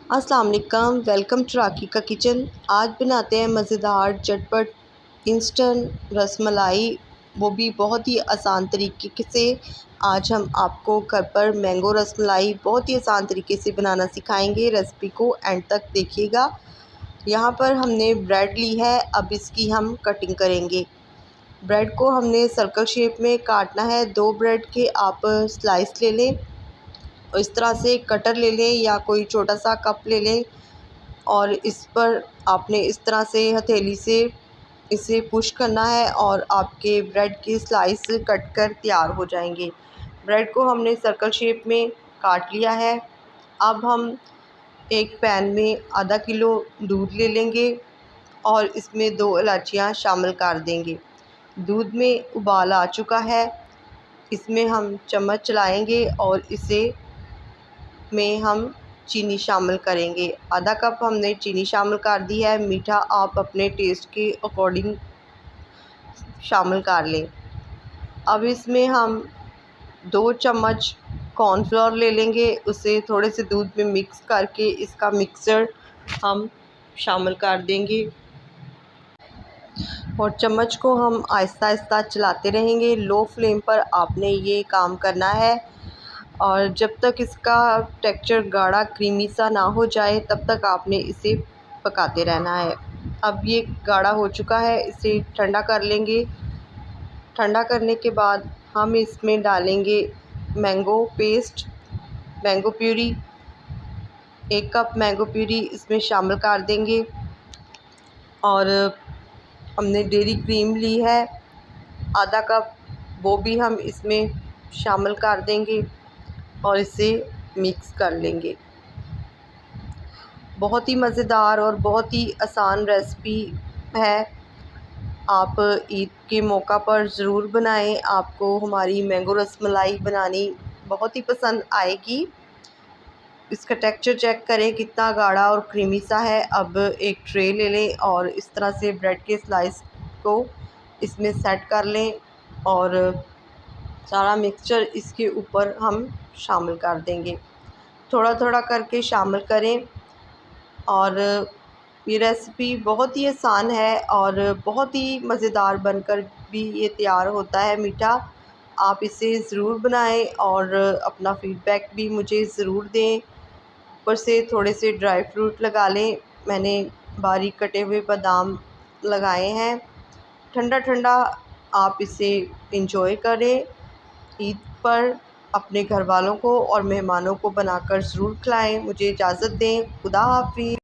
अस्सलाम वालेकुम, welcome to राखी का किचन। आज बनाते हैं मज़ेदार झटपट इंस्टेंट रसमलाई, वो भी बहुत ही आसान तरीके से। आज हम आपको घर पर मैंगो रसमलाई बहुत ही आसान तरीके से बनाना सिखाएंगे। रेसिपी को एंड तक देखिएगा। यहाँ पर हमने ब्रेड ली है, अब इसकी हम कटिंग करेंगे। ब्रेड को हमने सर्कल शेप में काटना है। 2 ब्रेड के आप स्लाइस ले लें और इस तरह से कटर ले लें या कोई छोटा सा कप ले लें और इस पर आपने इस तरह से हथेली से इसे पुश करना है और आपके ब्रेड के स्लाइस कट कर तैयार हो जाएंगे। ब्रेड को हमने सर्कल शेप में काट लिया है। अब हम एक पैन में आधा किलो दूध ले लेंगे और इसमें 2 इलायचियाँ शामिल कर देंगे। दूध में उबाल आ चुका है, इसमें हम चम्मच चलाएंगे और इसे में हम चीनी शामिल करेंगे। आधा कप हमने चीनी शामिल कर दी है। मीठा आप अपने टेस्ट के अकॉर्डिंग शामिल कर लें। अब इसमें हम 2 चम्मच कॉर्नफ्लोर ले लेंगे, उसे थोड़े से दूध में मिक्स करके इसका मिक्सचर हम शामिल कर देंगे और चम्मच को हम आहिस्ता आहिस्ता चलाते रहेंगे। लो फ्लेम पर आपने ये काम करना है और जब तक इसका टेक्सचर गाढ़ा क्रीमी सा ना हो जाए तब तक आपने इसे पकाते रहना है। अब ये गाढ़ा हो चुका है, इसे ठंडा कर लेंगे। ठंडा करने के बाद हम इसमें डालेंगे mango paste, mango puree. 1 cup mango puree इसमें शामिल कर देंगे और हमने डेयरी क्रीम ली है आधा कप, वो भी हम इसमें शामिल कर देंगे और इसे मिक्स कर लेंगे। बहुत ही मज़ेदार और बहुत ही आसान रेसिपी है। आप ईद के मौका पर ज़रूर बनाएं। आपको हमारी मैंगो रसमलाई बनानी बहुत ही पसंद आएगी। इसका टेक्सचर चेक करें कितना गाढ़ा और क्रीमी सा है। अब एक ट्रे ले लें और इस तरह से ब्रेड के स्लाइस को इसमें सेट कर लें और सारा मिक्सचर इसके ऊपर हम शामिल कर देंगे। थोड़ा थोड़ा करके शामिल करें और ये रेसिपी बहुत ही आसान है और बहुत ही मज़ेदार बनकर भी ये तैयार होता है। मीठा आप इसे ज़रूर बनाएं और अपना फ़ीडबैक भी मुझे ज़रूर दें। ऊपर से थोड़े से ड्राई फ्रूट लगा लें, मैंने बारीक कटे हुए बादाम लगाए हैं। ठंडा ठंडा आप इसे इंजॉय करें। ईद पर अपने घर वालों को और मेहमानों को बनाकर ज़रूर खिलाएं। मुझे इजाज़त दें। खुदा हाफ़िज़।